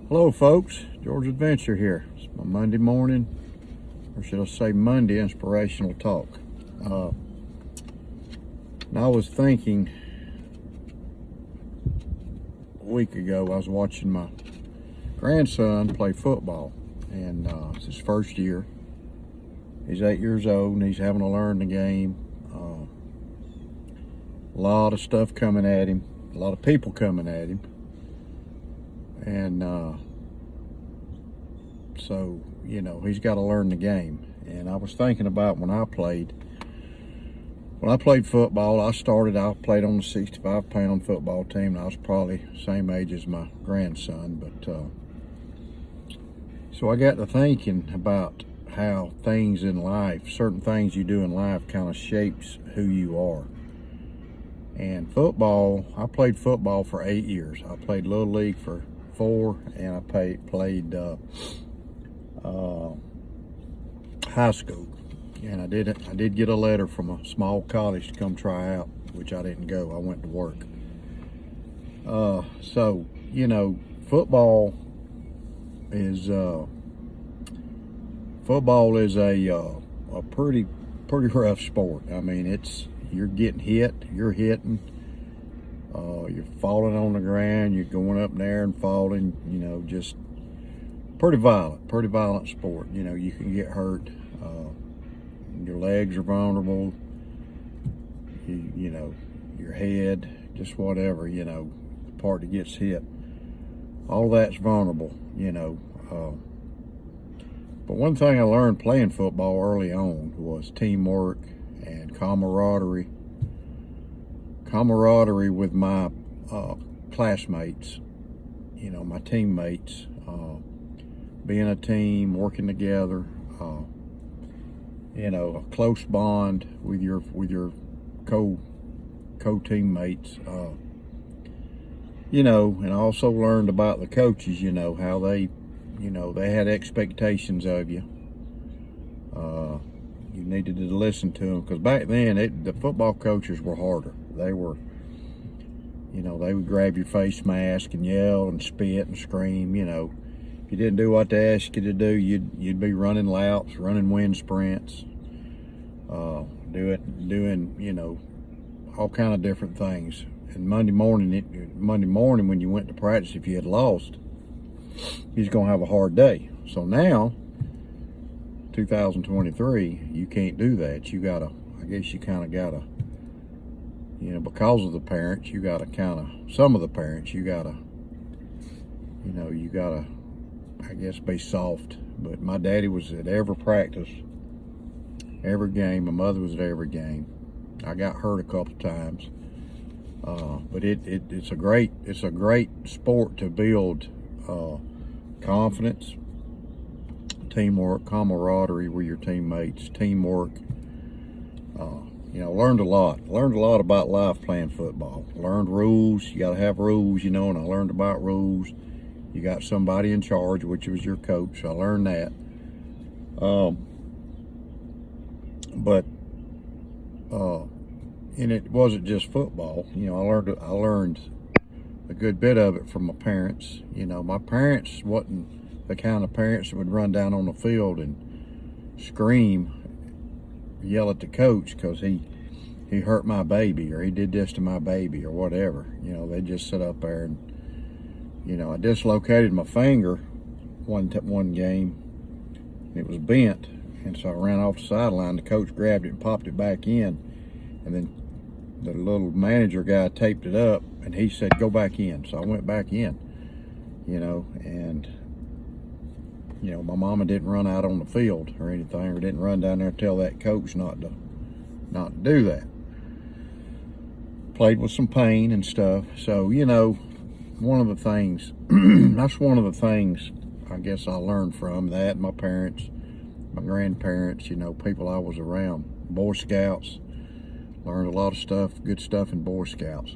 Hello folks, George Adventure here. It's my Monday morning, or should I say Monday inspirational talk. And I was thinking a week ago, I was watching my grandson play football, and it's his first year. He's 8 years old and he's having to learn the game. A lot of stuff coming at him, a lot of people coming at him. And so, he's got to learn the game. And I was thinking about when I played football. I played on the 65-pound football team, and I was probably the same age as my grandson. But so I got to thinking about how things in life, certain things you do in life, kind of shapes who you are. And football, I played football for 8 years. I played Little League for 4, and I played high school. And I did get a letter from a small college to come try out, which I didn't go. I went to work. So football is a pretty rough sport. I mean, you're getting hit, you're hitting, you're falling on the ground, you're going up there and falling, just pretty violent sport. You can get hurt, your legs are vulnerable, your head, just whatever, the part that gets hit, all that's vulnerable, But one thing I learned playing football early on was teamwork and camaraderie with my classmates, my teammates, being a team, working together, a close bond with your co-teammates, and I also learned about the coaches, how they had expectations of you. You needed to listen to them, because back then the football coaches were harder. They were, they would grab your face mask and yell and spit and scream. If you didn't do what they asked you to do, you'd be running laps, running wind sprints, doing all kind of different things. And Monday morning when you went to practice, if you had lost, you was gonna have a hard day. So now, 2023, you can't do that. You gotta, I guess you kind of gotta, because of the parents, you gotta some of the parents, you gotta, I guess, be soft. But my daddy was at every practice, every game. My mother was at every game. I got hurt a couple times, but it's a great sport to build confidence, teamwork, camaraderie with your teammates, teamwork. Learned a lot about life playing football. Learned rules. You got to have rules, and I learned about rules. You got somebody in charge, which was your coach. I learned that. And it wasn't just football. I learned a good bit of it from my parents. My parents wasn't the kind of parents that would run down on the field and scream, yell at the coach because he hurt my baby, or he did this to my baby, or whatever. They just sit up there and, I dislocated my finger one game. It was bent, and so I ran off the sideline. The coach grabbed it and popped it back in, and then the little manager guy taped it up, and he said, "Go back in." So I went back in, and my mama didn't run out on the field or anything, or didn't run down there and tell that coach not to do that. Played with some pain and stuff. So, one of the things, that's one of the things I guess I learned from that, my parents, my grandparents, people I was around. Boy Scouts, learned a lot of stuff, good stuff in Boy Scouts.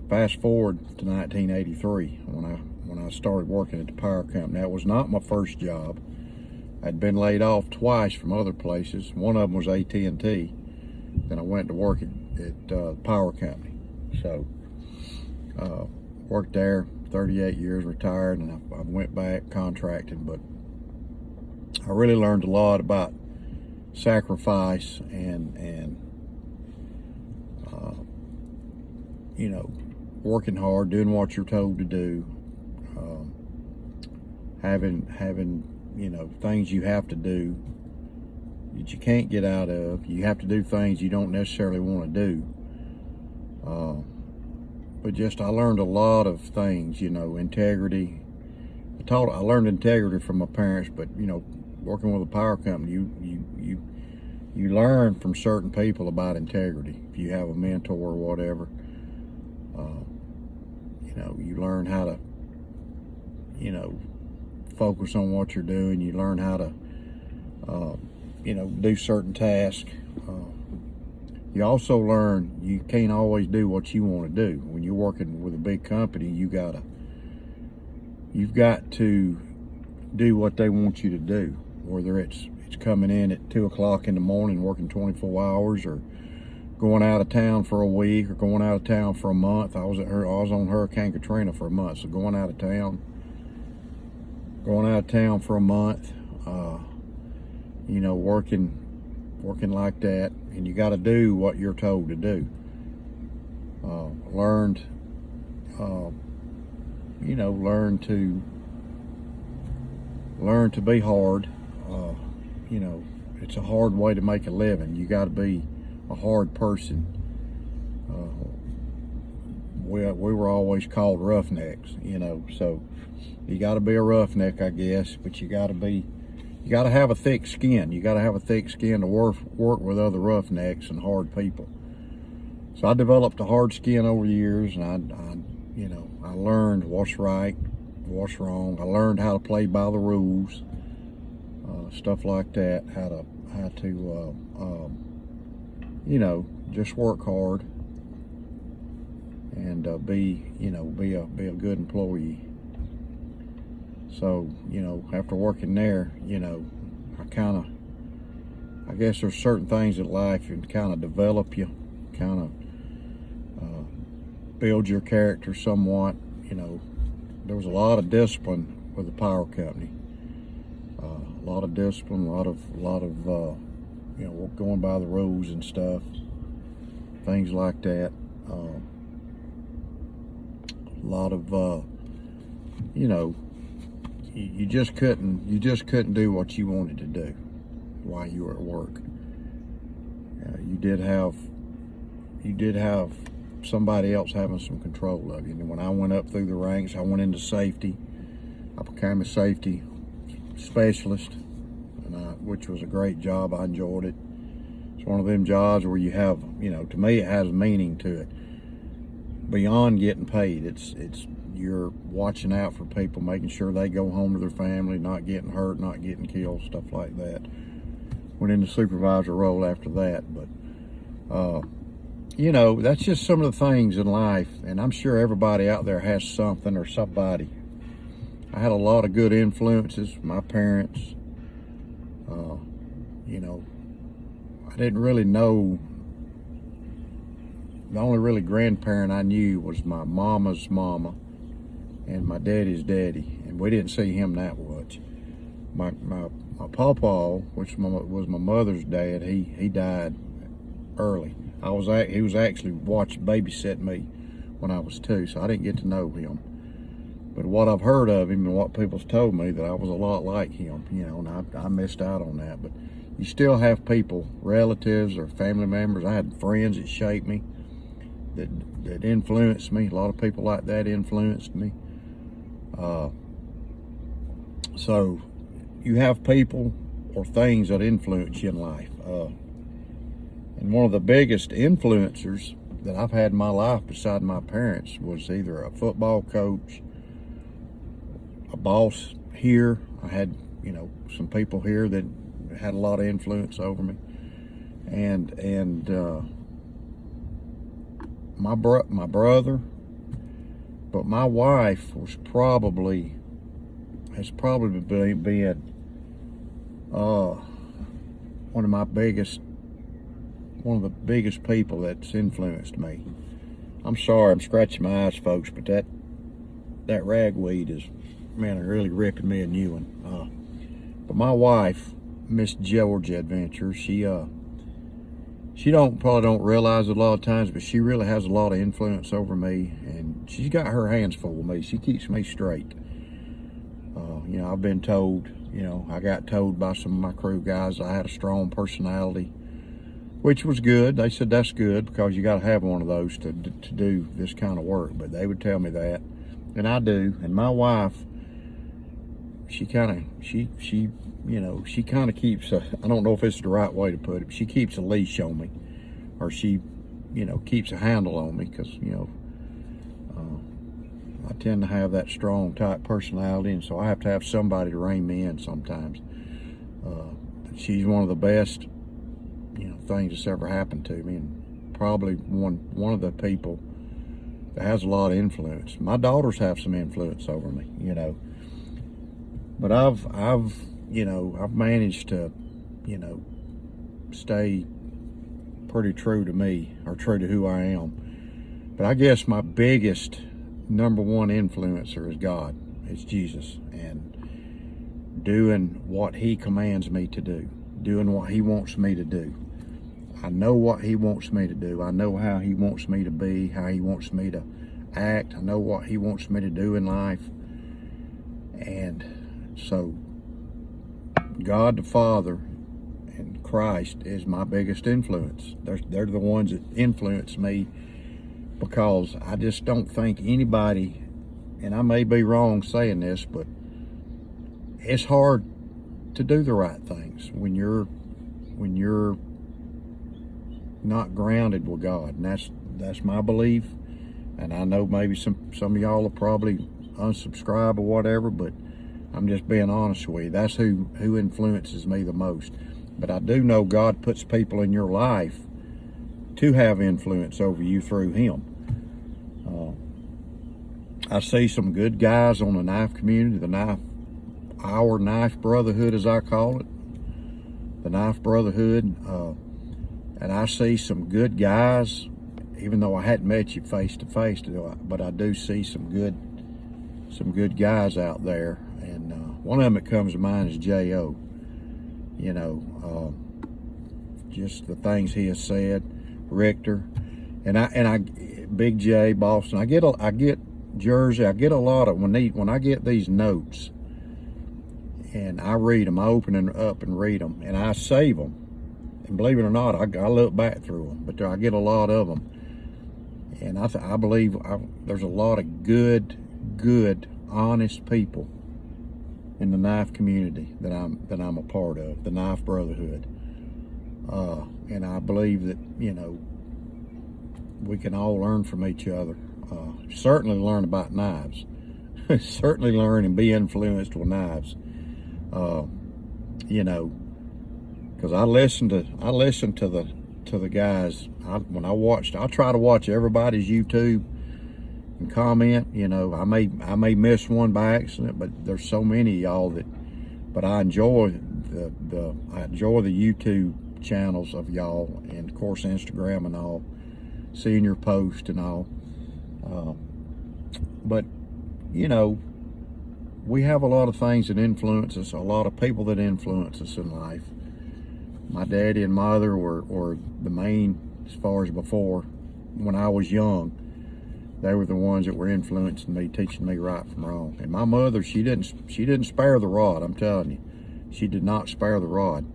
Fast forward to 1983, when I started working at the power company. That was not my first job. I'd been laid off twice from other places. One of them was AT&T. Then I went to work at the power company. So worked there 38 years retired, and I went back contracting, but I really learned a lot about sacrifice and you know, working hard, doing what you're told to do, having you know, things you have to do that you can't get out of. You have to do things you don't necessarily want to do. But just I learned a lot of things, you know, integrity. I learned integrity from my parents, but you know, working with a power company, you learn from certain people about integrity. If you have a mentor or whatever, you know, you learn how to, you know, focus on what you're doing. You learn how to, you know, do certain tasks. You also learn you can't always do what you want to do. When you're working with a big company, you've got to do what they want you to do, whether it's coming in at 2 o'clock in the morning, working 24 hours, or going out of town for a week, or going out of town for a month. I was on Hurricane Katrina for a month, so going out of town for a month, you know, working like that, and you got to do what you're told to do. Learn to be hard. You know, it's a hard way to make a living. You got to be a hard person. We were always called roughnecks, you know, so you got to be a roughneck, I guess, but you got to have a thick skin. You got to have a thick skin to work with other roughnecks and hard people. So I developed a hard skin over the years, and I learned what's right, what's wrong. I learned how to play by the rules, stuff like that. How to you know, just work hard and be a good employee. So, you know, after working there, you know, I guess there's certain things in life that kind of develop you, kind of build your character somewhat. You know, there was a lot of discipline with the power company. A lot of discipline, a lot of you know, going by the rules and stuff, things like that. A lot of you know, you just couldn't do what you wanted to do while you were at work. You did have somebody else having some control of you. And when I went up through the ranks, I went into safety. I became a safety specialist, which was a great job. I enjoyed it. It's one of them jobs where you have, you know, to me it has meaning to it. Beyond getting paid, it's you're watching out for people, making sure they go home to their family, not getting hurt, not getting killed, stuff like that. Went into supervisor role after that, but you know, that's just some of the things in life, and I'm sure everybody out there has something or somebody. I had a lot of good influences. My parents, you know, I didn't really know. The only really grandparent I knew was my mama's mama and my daddy's daddy, and we didn't see him that much. My pawpaw, which was my mother's dad, he died early. He was actually babysitting me when I was 2, so I didn't get to know him. But what I've heard of him and what people's told me, that I was a lot like him, you know, and I missed out on that. But you still have people, relatives or family members. I had friends that shaped me, that influenced me. A lot of people like that influenced me. So you have people or things that influence you in life. And one of the biggest influencers that I've had in my life beside my parents was either a football coach, a boss here. I had, you know, some people here that had a lot of influence over me, and my brother. But my wife has probably been one of the biggest people that's influenced me. I'm sorry, I'm scratching my eyes, folks, but that ragweed is, man, it's really ripping me a new one. But my wife, Miss George Adventure, she probably don't realize it a lot of times, but she really has a lot of influence over me, and she's got her hands full with me. She keeps me straight. You know, I've been told, you know, I got told by some of my crew guys I had a strong personality, which was good. They said that's good because you got to have one of those to do this kind of work. But they would tell me that, and I do. And my wife, she kind of keeps a, I don't know if it's the right way to put it, but she keeps a leash on me, or she, you know, keeps a handle on me, because, you know, I tend to have that strong type personality, and so I have to have somebody to rein me in sometimes. She's one of the best, you know, things that's ever happened to me, and probably one of the people that has a lot of influence. My daughters have some influence over me, you know, but I've managed to, you know, stay pretty true to me, or true to who I am. But I guess my biggest number one influencer is God. It's Jesus, and doing what he commands me to do, doing what he wants me to do. I know what he wants me to do. I know how he wants me to be, how he wants me to act. I know what he wants me to do in life. And so God the Father and Christ is my biggest influence. They're the ones that influence me, because I just don't think anybody, and I may be wrong saying this, but it's hard to do the right things when you're not grounded with God. And that's my belief. And I know maybe some of y'all will probably unsubscribe or whatever, but I'm just being honest with you. That's who influences me the most. But I do know God puts people in your life to have influence over you through him. I see some good guys on the knife community, our knife brotherhood, as I call it, the knife brotherhood. And I see some good guys, even though I hadn't met you face to face, but I do see some good guys out there. And one of them that comes to mind is J.O. You know, just the things he has said, Richter, and I Big J, Boston. I get Jersey. I get a lot of when I get these notes, and I read them. I open them up and read them, and I save them. And believe it or not, I look back through them, but I get a lot of them. And I believe there's a lot of good, honest people in the knife community that I'm a part of, the Knife Brotherhood. And I believe that, you know, we can all learn from each other. Certainly learn about knives. Certainly learn and be influenced with knives. You know, because I listen to the guys. I try to watch everybody's YouTube and comment. You know, I may miss one by accident, but there's so many of y'all but I enjoy the YouTube channels of y'all, and of course Instagram and all, seeing your post and all. But you know, we have a lot of things that influence us, a lot of people that influence us in life. My daddy and mother were the main, as far as before, when I was young. They were the ones that were influencing me, teaching me right from wrong. And my mother, she didn't spare the rod, I'm telling you. She did not spare the rod.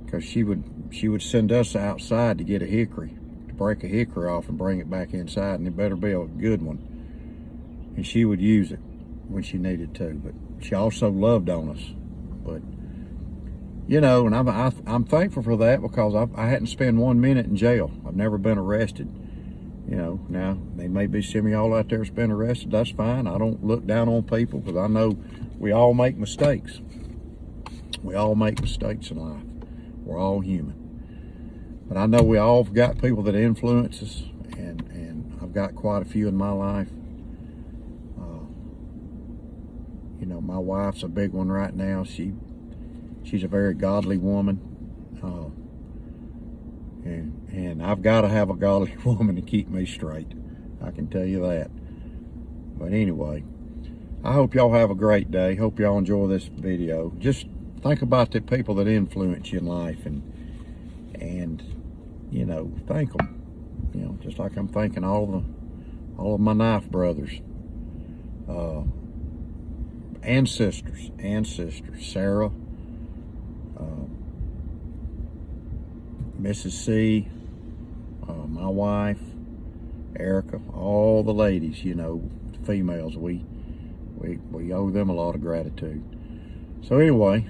Because she would send us outside to get a hickory, to break a hickory off and bring it back inside, and it better be a good one. And she would use it when she needed to, but she also loved on us. But you know, and I'm thankful for that, because I hadn't spent 1 minute in jail. I've never been arrested. You know, now they may be some of y'all out there that's been arrested. That's fine. I don't look down on people, because I know we all make mistakes. We all make mistakes in life. We're all human. But I know we all got people that influence us, and I've got quite a few in my life. You know, my wife's a big one right now. She's a very godly woman, and I've got to have a godly woman to keep me straight. I can tell you that. But anyway, I hope y'all have a great day. Hope y'all enjoy this video. Just think about the people that influence you in life, and you know, thank them. You know, just like I'm thanking all of my knife brothers, and sisters, Sarah, Mrs. C, my wife, Erica, all the ladies, you know, females. We owe them a lot of gratitude. So anyway,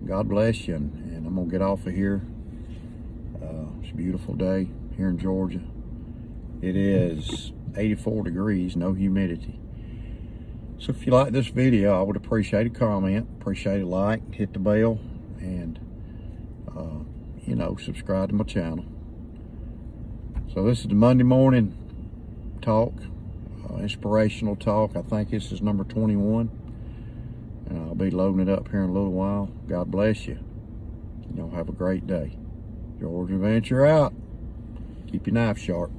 God bless you, and I'm gonna get off of here. It's a beautiful day here in Georgia. It is 84 degrees, no humidity. So if you like this video, I would appreciate a comment, appreciate a like, hit the bell, and you know, subscribe to my channel. So this is the Monday morning talk, inspirational talk. I think this is number 21, and I'll be loading it up here in a little while. God bless you. Y'all have a great day. Georgia Venture out. Keep your knife sharp.